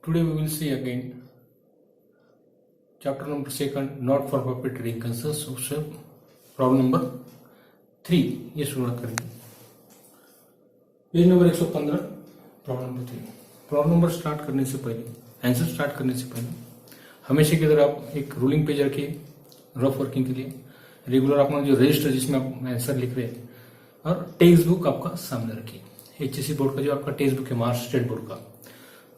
Today we will see again chapter number 2 not for profit trading concerns उससे problem number 3 ये शुरुआत करेंगे। Page number 115 problem number 3। Problem number start करने से पहले आंसर स्टार्ट करने से पहले हमेशा की तरह आप एक रूलिंग पेज रखिए रफ वर्किंग के लिए। रेगुलर अपना जो रजिस्टर जिसमें आप आंसर लिख रहे हैं और टेक्स्ट बुक आपका सामने रखिए। एचएससी बोर्ड का जो आपका टेक्स्ट बुक है महाराष्ट्र स्टेट बोर्ड का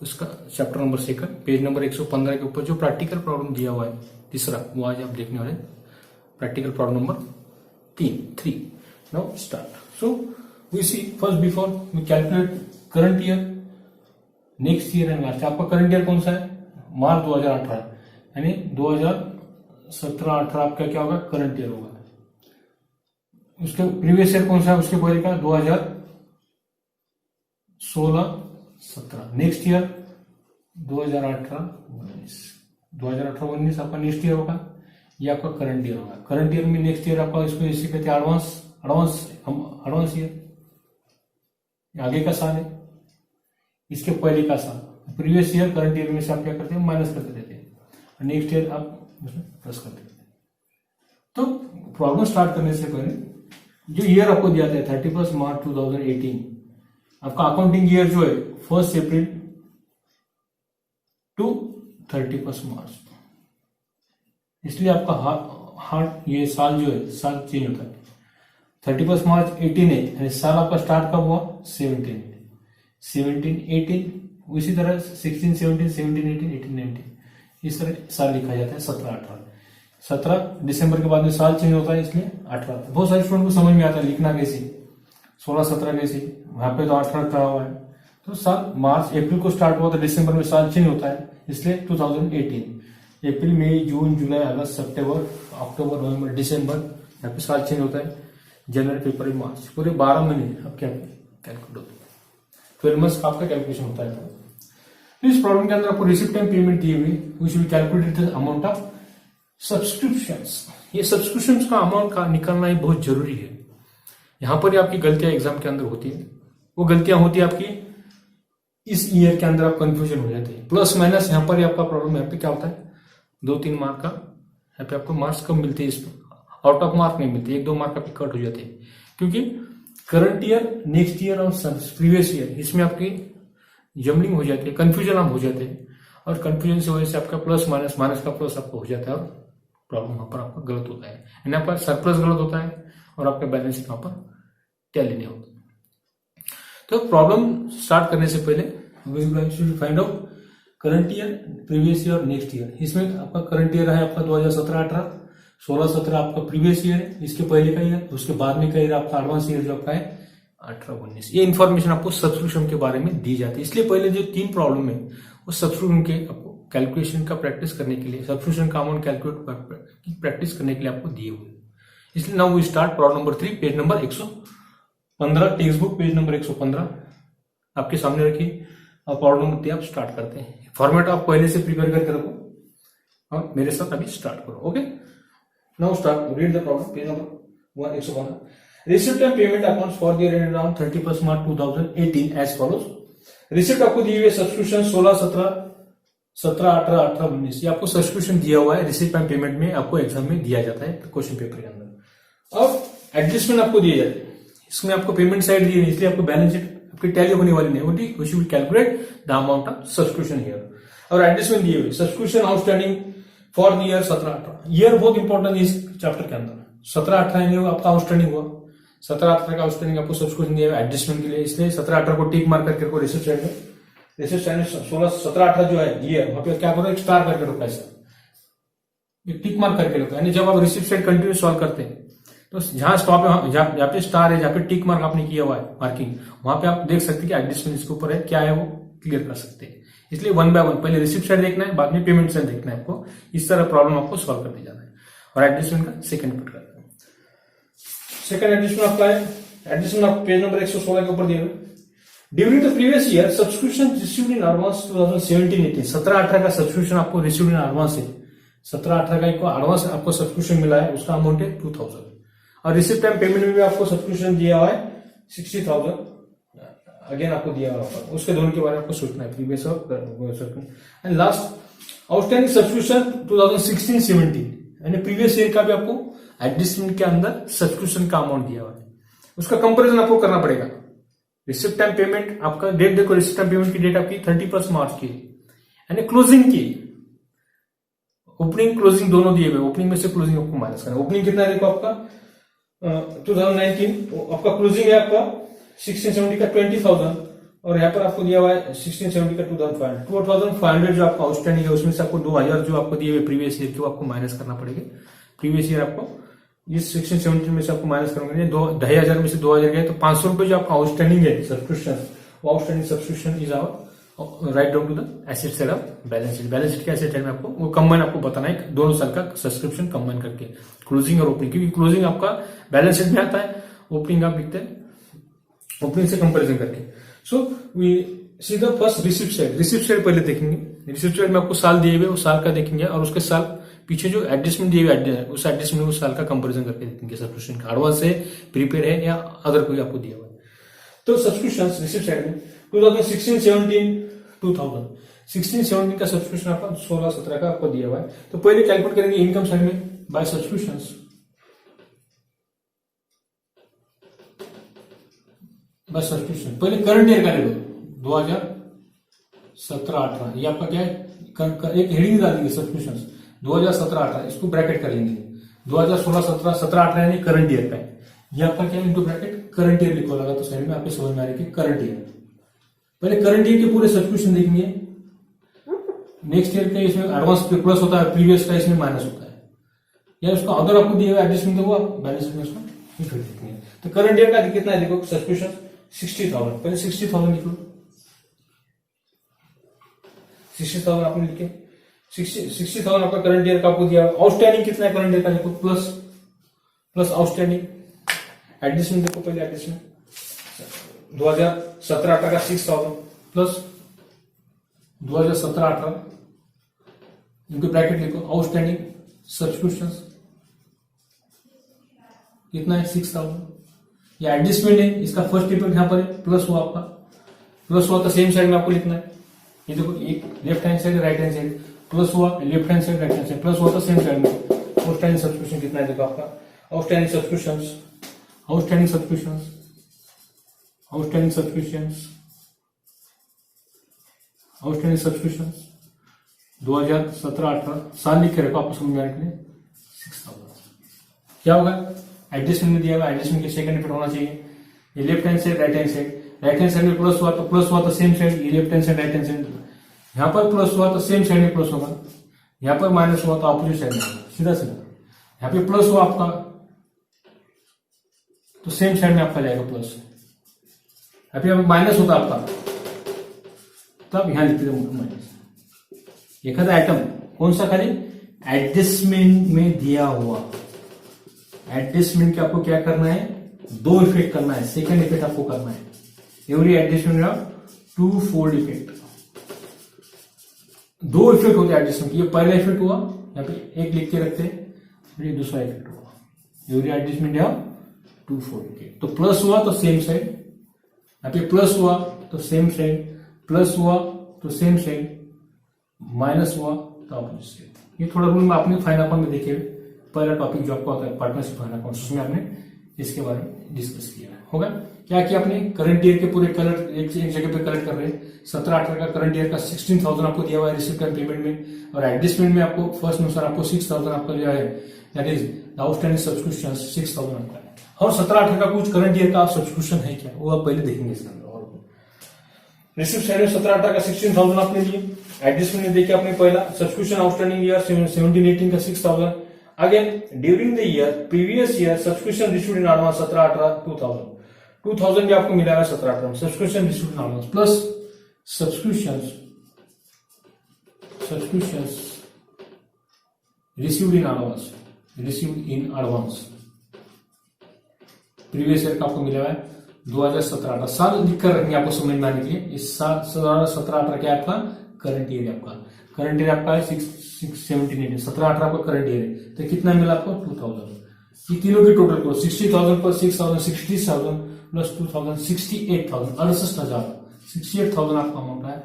उसका चैप्टर नंबर 2 पेज नंबर 115 के ऊपर जो प्रैक्टिकल प्रॉब्लम दिया हुआ है तीसरा वो आज आप देखने वाले practical problem number 3। Now start. So we see first before we calculate current year next year and last. आपका करंट ईयर कौन सा है? मार्च 2018 यानी 2017-18 आपका क्या होगा? करंट ईयर होगा। उसके प्रीवियस ईयर कौन सा है? उसके पहले का 2016-17। नेक्स्ट ईयर 2018-19 आपका नेक्स्ट ईयर होगा। ये आपका करंट ईयर होगा। करंट ईयर में नेक्स्ट ईयर आपका इसको इसी कहते हैं एडवांस ईयर, आगे का साल है, इसके पहले का साल। प्रीवियस ईयर करंट ईयर में से आप क्या करते हैं? माइनस करते रहते हैं और नेक्स्ट ईयर आप उसमें प्लस करते हैं। तो प्रॉब्लम स्टार्ट करने से पहले जो ईयर आपको दिया था 31 मार्च 2018 आपका अकाउंटिंग ईयर जो है 1 अप्रैल टू 31 मार्च, इसलिए आपका हार्ट ये साल जो है साल चेंज होता है। 31 मार्च 18 है यानी साल आपका स्टार्ट कब हुआ? 17-18। उसी तरह 16, 17, 17, 18, 18, 19 इस तरह साल लिखा जाता है। 17-18 17 दिसंबर के बाद में साल चेंज होता है इसलिए 18। बहुत सारे स्टूडेंट को समझ में आता है लिखना कैसे, 16-17 कैसे, वहां पे तो 18 कहा हुआ है। तो साल मार्च अप्रैल को स्टार्ट हुआ तो दिसंबर में साल चेंज होता है इसलिए 2018। अप्रैल मई जून जुलाई अगस्त सितंबर अक्टूबर नवंबर दिसंबर यहाँ पे साल चेंज होता है। जनवरी फरवरी मार्च पूरे 12 महीने आपके कैलकुलेट होते हैं। 12 मंथ्स का आपका कैलकुलेशन होता है। तो इस प्रॉब्लम के अंदर आपको रिसिप्ट एंड पेमेंट दी हुई we should calculate the amount of subscriptions. ये सब्सक्रिप्शंस का अमाउंट का निकालना ही बहुत जरूरी है। यहां पर ही आपकी गलतियां एग्जाम के अंदर होती है। वो गलतियां होती है आपकी इस ईयर के अंदर आप कंफ्यूजन हो जाते हैं। प्लस माइनस यहाँ पर ही आपका प्रॉब्लम यहाँ पे क्या होता है 2-3 मार्क का यहाँ पे आपको मार्क्स कम मिलते हैं। इसमें आउट ऑफ मार्क नहीं मिलते, 1-2 मार्क आपके कट हो जाते हैं क्योंकि करंट ईयर नेक्स्ट ईयर और प्रीवियस ईयर इसमें आपकी जमलिंग हो जाती है, कंफ्यूजन आप हो जाते हैं और कंफ्यूजन से वजह से आपका प्लस माइनस का प्लस आपको हो जाता है और प्रॉब्लम वहां पर आपका गलत होता है। यहाँ पर सरप्लस गलत होता है और आपका बैलेंस शीट वहां पर टैली नहीं होता। तो प्रॉब्लम स्टार्ट करने से पहले we should find out current year previous year next year. इसमें आपका करंट ईयर है आपका 2017-18, 16-17 आपका प्रीवियस ईयर है, इसके पहले का ईयर, उसके बाद में का ईयर आपका एडवांस ईयर जो आपका है 18-19। ये इन्फॉर्मेशन आपको सब्सक्रिप्शन के बारे में दी जाती है। इसलिए पहले जो 3 प्रॉब्लम है वो सब्सक्रिप्शन के आपको कैलकुलेशन का प्रैक्टिस करने के लिए, सब्सक्रिप्शन का अमाउंट कैलकुलेट प्रैक्टिस करने के लिए आपको दिए हुए। इसलिए now we start problem number 3 page number 115 textbook page number 115 आपके सामने रखिए और प्रॉब्लम नंबर 3 आप स्टार्ट करते हैं। फॉर्मेट आप पहले से प्रिपेयर करके रखो और मेरे साथ अभी स्टार्ट करो। Okay now start read the problem page number 115। Receipt and payment accounts for the year ended on 31 March 2018 as follows. Receipt आपको दी हुई है सब्सक्रिप्शन 16-17, 17-18, 18-19 ये आपको सब्सक्रिप्शन दिया हुआ है। रिसिप्ट एंड पेमेंट में आपको एग्जाम में दिया जाता है क्वेश्चन पेपर के अंदर। और एडजस्टमेंट आपको दिए जाते हैं, इसमें आपको पेमेंट साइड दी है इसलिए आपको बैलेंस शीट आपकी टैली होने वाली नहीं होती। We should calculate the amount of subscription here. और एडजस्टमेंट दिए हुए subscription outstanding for the year 17-18। Year बहुत इंपॉर्टेंट है इस चैप्टर के अंदर। 17-18 आपका आउटस्टैंडिंग हुआ, 17-18 का आउटस्टैंडिंग आपको सब्सक्रिप्शन दिया हुआ एडजस्टमेंट के लिए, इसलिए 17-18 को टिक मार करके रखो। रिसिप्ट साइड में 17-18 जो है ईयर वहां पे क्या करो एक स्टार करके रखो, ऐसा टिक मार्क करके रखो। यानी जब आप रिसिप्ट साइड कंटिन्यू सॉल्व करते हैं तो जहां स्टॉप है जहां पे स्टार है जहां पे टिक मार्क आपने किया हुआ है मार्किंग वहां पे आप देख सकते हैं कि एडजस्टमेंट इसके ऊपर है क्या है वो क्लियर कर सकते हैं। इसलिए 1 बाय 1 पहले रिसिप्ट साइड देखना है बाद में पेमेंट साइड देखना है आपको। इस तरह प्रॉब्लम आपको सॉल्व करते जाना है और एडजस्टमेंट का सेकंड पुट करना है। सेकंड एडजस्टमेंट आपका है एडजस्टमेंट आप पेज नंबर 116 के ऊपर दिए हुए। During the previous year subscription received in advance 2017-18। 17-18 का सब्सक्रिप्शन आपको रिसीव्ड इन एडवांस है। 17-18 का एडवांस आपको सब्सक्रिप्शन मिला है, उसका अमाउंट है 2000 और रिसिप्ट एंड पेमेंट में भी आपको सब्सक्रिप्शन दिया हुआ है 60,000 अगेन आपको दिया हुआ होगा, उसके दोनों के बारे में आपको सोचना है, प्रीवियस और एंड लास्ट आउटस्टैंडिंग सब्सक्रिप्शन 2016-17 यानी प्रीवियस ईयर का भी आपको एडजस्टमेंट के अंदर सब्सक्रिप्शन का अमाउंट दिया हुआ है, उसका कंपैरिजन आपको करना पड़ेगा। रिसिप्ट टाइम पेमेंट आपका डेट देखो, रिसिप्ट टाइम पेमेंट की डेट आपकी 31 मार्च की यानी क्लोजिंग की, ओपनिंग क्लोजिंग दोनों दिए हुए, ओपनिंग में से क्लोजिंग आपको माइनस करना। ओपनिंग कितना है देखो आपका 2019 आपका क्लोजिंग है आपका 1670 का 20,000 और यहाँ पर आपको दिया हुआ है 1670 का 2,500 जो आपका आउटस्टैंडिंग है उसमें से आपको 2,000 जो आपको दिए हुए प्रीवियस ईयर के वो आपको माइनस करना पड़ेगा। प्रीवियस ईयर आपको इस 1670 में से आपको माइनस करेंगे 2,500 में से 2,000 गए तो 500 रुपए जो आपका आउटस्टैंडिंग है सब्सक्रिप्शन, वो outstanding subscription is our write down to the asset side of balance sheet. Balance sheet के एसेट साइड में आपको वो कंबाइन आपको बताना है, दोनों साल का सब्सक्रिप्शन कंबाइन करके क्लोजिंग और ओपनिंग, क्योंकि क्लोजिंग आपका बैलेंस शीट में आता है, ओपनिंग आप लिखते हैं ओपनिंग से कंपेरिजन करके। So we see the first receipt side. Receipt side पहले देखेंगे, रिसिप्ट साइड में आपको साल दिए हुए वो साल का देखेंगे और उसके साल पीछे जो एडजस्टमेंट दिए हुए उस एडजस्टमेंट उस साल का कंपेरिजन करके देखेंगे सब्सक्रिप्शन का एडवांस है, प्रीपेड है या अदर कोई आपको दिया हुआ है। तो सब्सक्रिप्शन रिसिप्ट साइड में 2016-17 का सब्सक्रिप्शन आपका 16-17 का आपको दिया हुआ है। तो पहले कैलकुलेट करेंगे इनकम साइड में बाय सब्सक्रिप्शन, बस सब्सक्रिप्शन पहले करंट ईयर का ले लो 2017-18 ये आपका क्या है, एक हेडिंग डाल देंगे सब्सक्रिप्शन 2017-18 इसको ब्रैकेट कर लेंगे, 2016-17 यानी करंट ईयर का है, ये आपका क्या इनटू ब्रैकेट करंट ईयर लिखो लगा तो साइड में आपके समझ में आ रही है करंट ईयर। पहले करंट ईयर के पूरे सब्सक्रिप्शन देखेंगे, नेक्स्ट ईयर का इसमें एडवांस प्लस होता है, प्रीवियस का इसमें माइनस होता है, या उसका अदर आपको दिया हुआ एडजस्टमेंट हुआ बैलेंस शीट में उसको फिर देखेंगे। तो करंट ईयर का कितना है देखो सब्सक्रिप्शन 60,000, पहले 60,000 लिख लो, 60,000 आपने लिखे 60,000 आपका करंट ईयर का आपको दिया। आउटस्टैंडिंग कितना है करंट ईयर का देखो प्लस आउटस्टैंडिंग एडजस्टमेंट देखो, पहले एडजस्टमेंट 2017-18 का 6,000 प्लस 2017-18 इनके ब्रैकेट लिखो आउटस्टैंडिंग सब्सक्रिप्शन कितना है 6,000, ये एडजस्टमेंट है, इसका फर्स्ट इफेक्ट यहां पर है प्लस हुआ आपका, प्लस हुआ तो सेम साइड में आपको लिखना है, ये देखो एक left hand side right hand side plus हुआ, left hand side right hand side plus हुआ तो सेम साइड में। आउटस्टैंडिंग सब्सक्रिप्शन कितना है देखो आपका आउटस्टैंडिंग सब्सक्रिप्शंस 2017-18 साल लिखे रखो आपको समझ में आने के लिए 6,000 क्या होगा एडजस्टमेंट में दिया हुआ, एडजस्टमेंट के सेकंड इफेक्ट होना चाहिए, ये left hand side right hand side में प्लस हुआ तो सेम साइड, ये left hand side right hand side, यहां पर प्लस हुआ तो सेम साइड में प्लस होगा, यहां पर माइनस हुआ तो अपोजिट साइड में सीधा सीधा, यहां पे प्लस हुआ आपका तो सेम साइड में आपका जाएगा प्लस, यहाँ पे माइनस होता आपका तब यहां लिखते थे माइनस। एक आइटम कौन सा खाली एडजस्टमेंट में दिया हुआ, एडजस्टमेंट के आपको क्या करना है, दो इफेक्ट करना है, सेकंड इफेक्ट आपको करना है, every adjustment two fold effect, दो इफेक्ट होते हैं एडजस्टमेंट, ये पहला इफेक्ट हुआ यहाँ पे एक लिख के रखते हैं, ये दूसरा इफेक्ट हुआ, एवरी एडजस्टमेंट या टू फोल्ड इफेक्ट। तो प्लस हुआ तो सेम साइड, यहाँ पे प्लस हुआ तो सेम साइड, प्लस हुआ तो सेम साइड, माइनस हुआ तो अपोजिट साइड। ये थोड़ा रूल में आपने फाइन अकाउंट में देखे पहला टॉपिक जो आपको आता है पार्टनरशिप फाइन अकाउंट, उसमें आपने इसके बारे में डिस्कस किया होगा। क्या किया आपने करंट ईयर के पूरे कलर एक जगह पे कलेक्ट कर रहे हैं, 17-18 का करंट ईयर का 16,000 आपको दिया हुआ है रिसिप्ट एंड पेमेंट में, और एडजस्टमेंट में आपको फर्स्ट अनुसार आपको 6,000 आपका दिया है, दैट इज आउटस्टैंडिंग सब्सक्रिप्शन 6,000 आपका है। और 17-18 का कुछ करंट ईयर का सब्सक्रिप्शन है क्या, वो आप पहले देखेंगे इसके अंदर। और रिसिप्ट साइड में 17-18 का 16,000 आपने लिए, एडजस्टमेंट में देखिए आपने पहला सब्सक्रिप्शन आउटस्टैंडिंग ईयर 17-18 का 6,000, again during the year previous year subscription received in advance 17-18 2,000 भी आपको मिला है 17-18 में subscription received in advance plus subscription received in advance previous year का आपको मिला है 2017-18 साल लिखकर रखेंगे आपको समझ में आने के लिए। इस साल 17-18 क्या आपका करंट ईयर आपका, करंट ईयर आपका है 17-18 17-18 आपका करंट ईयर है, तो कितना मिला आपको 2,000। ये तीनों की टोटल को 60,000 पर 6,000 60,000 प्लस 2000 68,000 68,000 आपका अमाउंट है।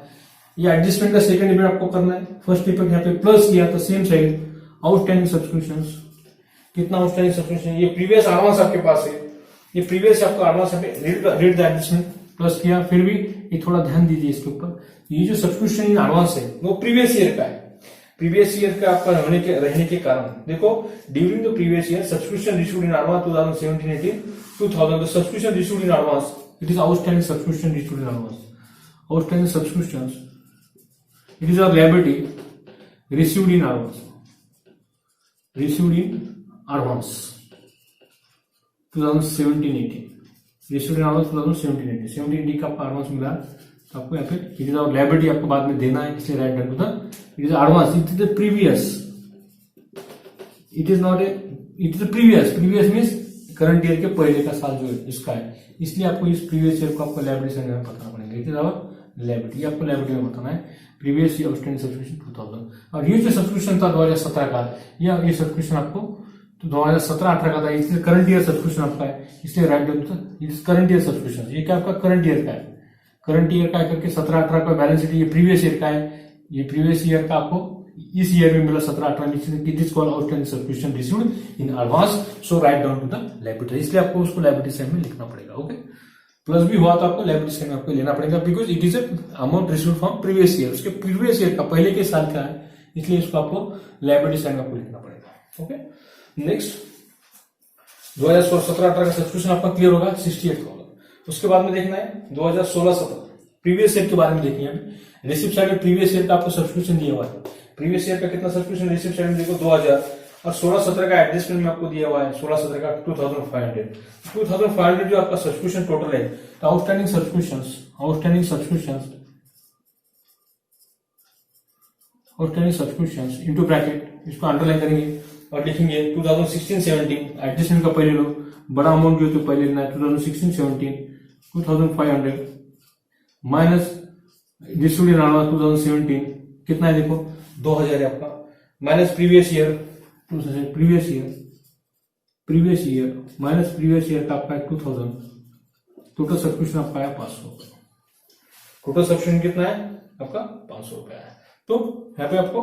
ये एडजस्टमेंट का सेकंड इफेक्ट आपको करना है। फर्स्ट इफेक्ट यहाँ पे प्लस किया तो सेम साइड आउटस्टैंडिंग सब्सक्रिप्शंस, कितना आउटस्टैंडिंग सब्सक्रिप्शन, ये प्रीवियस एडवांस आपके पास है, ये प्रीवियस आपका एडवांस है, रीड द एडजस्टमेंट प्लस किया। फिर भी ये थोड़ा ध्यान दीजिए इसके ऊपर, ये जो सब्सक्रिप्शन इन एडवांस है वो प्रीवियस ईयर का है। प्रीवियस ईयर का आपका रहने के कारण देखो, during the previous year subscription received in advance 2017-18 2000 subscription received in advance, it is outstanding subscription received in advance, outstanding subscriptions, it is our liability received in advance 2017-18 received in advance 2017-18 17 का आपका advance मिला तो आपको यहाँ पे it is our liability आपको बाद में देना है, इसलिए write done to the it is advance, it is the previous, it is not A, it is previous means current year के पहले का साल जो है इसका है, इसलिए आपको इस प्रीवियस ईयर को आपको लायबिलिटी से बताना पड़ेगा। इट इज आवर लायबिलिटी, आपको लायबिलिटी में बताना है प्रीवियस ईयर आउटस्टैंडिंग सब्सक्रिप्शन 2000। और ये जो सब्सक्रिप्शन था 2017 का, या ये सब्सक्रिप्शन आपको तो 2017-18 का था, इसलिए करंट ईयर सब्सक्रिप्शन आपका है, इसलिए right down current year subscription, ये क्या आपका करंट ईयर का है, करंट ईयर का करके 17-18 का बैलेंस शीट, ये प्रीवियस ईयर का है, ये प्रीवियस ईयर का आपको इस ईयर में मिला 17-18 में, this call outstanding subscription received in advance, so right down to the liability, इसलिए आपको उसको लायबिलिटी साइड में लिखना पड़ेगा। ओके, प्लस भी हुआ तो आपको लायबिलिटी साइड में आपको लेना पड़ेगा, because it is amount received from previous year, उसके प्रीवियस ईयर का पहले के साल का है, इसलिए इसको आपको लायबिलिटी साइड में आपको लिखना पड़ेगा। ओके, नेक्स्ट 2017-18 का सब्सक्रिप्शन आपका क्लियर होगा 68,000। उसके बाद में देखना है 2016-17 प्रीवियस ईयर के बारे में देखिए, रिसिप्ट साइड में प्रीवियस ईयर का आपको सब्सक्रिप्शन दिया हुआ है, प्रीवियस ईयर का कितना सब्सक्रिप्शन रिसिप्ट साइड में देखो 2000, और 16-17 का एडजस्टमेंट में आपको दिया हुआ है 16-17 का 2500 जो आपका सब्सक्रिप्शन टोटल है, तो आउटस्टैंडिंग सब्सक्रिप्शंस इनटू ब्रैकेट, इसको अंडरलाइन करेंगे और लिखेंगे 2016-17 एडजस्टमेंट का पहले लो, बड़ा अमाउंट जो तो पहले लेना है 2016-17 2500 माइनस रिसीव्ड इन एडवांस 2017 कितना है देखो 2000 है आपका, minus previous year minus previous year का आपका 2000, टोटल सब्सक्रिप्शन आपका है 500, टोटल सब्सक्रिप्शन कितना है आपका 500 रुपया है। तो यहाँ पे आपको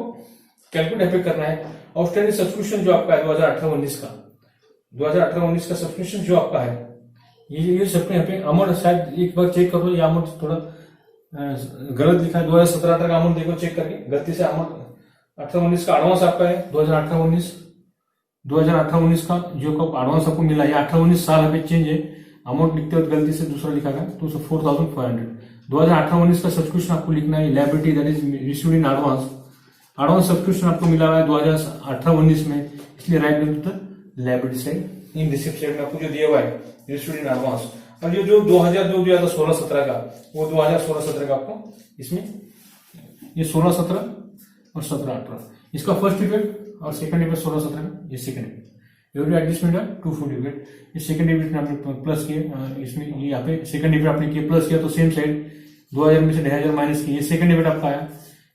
कैलकुलेट यहाँ पे करना है आउटस्टैंडिंग सब्सक्रिप्शन जो आपका है 2018-19 का सब्सक्रिप्शन जो आपका है, ये सब यहाँ पे अमाउंट शायद एक बार चेक कर लो, ये अमाउंट थोड़ा गलत लिखा है, 2017-18 का अमाउंट देखो चेक करके, गलती से अमाउंट 18-19 का एडवांस आपका है 2018-19 का जो एडवांस आपको मिला, ये 18-19 साल यहाँ पे चेंज है, अमाउंट लिखते वक्त गलती से दूसरा लिखा गया तो 4500। 2018-19 का सब्सक्रिप्शन आपको लिखना है liability that is received in advance subscription आपको मिला हुआ है 2018-19 में, इसलिए right down to the liability side in receipt side में आपको जो दिया हुआ है रिसीव्ड इन एडवांस। और ये जो 2000 जो दिया था 16-17 का, वो 2016-17 का आपको इसमें ये 16-17 और 17-18 इसका फर्स्ट इफेक्ट और सेकंड इफेक्ट 16-17 का, ये सेकंड इफेक्ट एवरी एडजस्टमेंट है 240 इफेक्ट, ये सेकंड इफेक्ट में आपने प्लस किए, इसमें ये यहाँ पे सेकंड इफेक्ट आपने किया प्लस किया तो सेम साइड 2000 में से 2000 माइनस किए, ये सेकंड इफेक्ट आपका आया,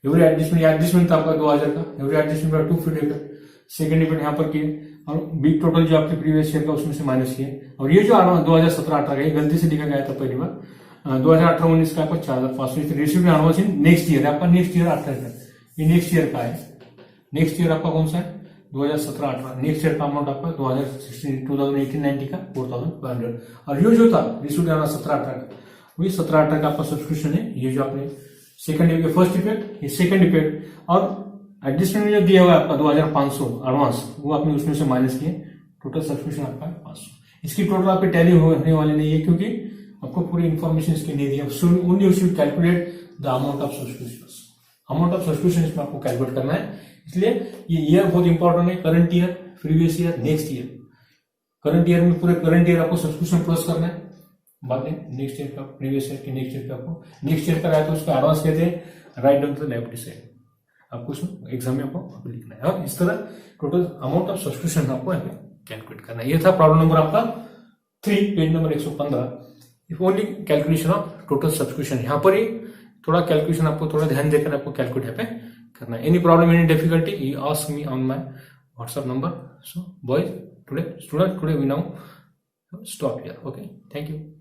एवरी एडजस्टमेंट था आपका 2000 का, एवरी एडजस्टमेंट का 240 इफेक्ट, सेकंड इफेक्ट यहाँ पर किए और बिग टोटल जो आपके प्रीवियस ईयर का उसमें से माइनस किए, और ये जो 2017-18 का गलती से लिखा गया था पहली बार 2018-19 का आपको 4500 received advance in next year, आपका नेक्स्ट ईयर 18 ये नेक्स्ट ईयर का है, नेक्स्ट ईयर आपका कौन सा है 2017-18, नेक्स्ट ईयर का अमाउंट आपका 2018-19 का 4500, और ये जो था रिसीव्ड एडवांस 17-18 का, वही 17-18 का आपका सब्सक्रिप्शन है, ये जो आपने सेकंड ईयर के फर्स्ट इफेक्ट, ये सेकंड इफेक्ट, और एडजस्टमेंट में जो दिया हुआ है आपका 2500 एडवांस, वो आपने उसमें से माइनस किए, टोटल सब्सक्रिप्शन आपका 500। इसकी टोटल आपकी टैली होने वाली नहीं है क्योंकि आपको पूरी इन्फॉर्मेशन इसकी नहीं दी है, only you should calculate the amount of subscription इसमें आपको कैलकुलेट करना है, इसलिए ये ईयर बहुत इंपॉर्टेंट है, current year, previous year, next year. Current year में पूरे करंट ईयर आपको सब्सक्रिप्शन प्लस करना है, बाद में नेक्स्ट ईयर का, प्रीवियस ईयर के नेक्स्ट ईयर का आपको नेक्स्ट ईयर का रहा है तो उसको एडवांस कहते हैं, right down to the liability side, आपको उसमें एग्जाम में आपको लिखना है, और इस तरह टोटल अमाउंट ऑफ सब्सक्रिप्शन आपको कैलकुलेट करना है। ये था प्रॉब्लम नंबर आपका 3, page number 115, if only calculation of total subscription. यहाँ पर ही थोड़ा कैलकुलेशन आपको थोड़ा ध्यान देकर आपको कैलकुलेट यहाँ पे करना है। Any problem, any difficulty, you ask me on my WhatsApp number. So boys, today we now stop here. Okay, thank you.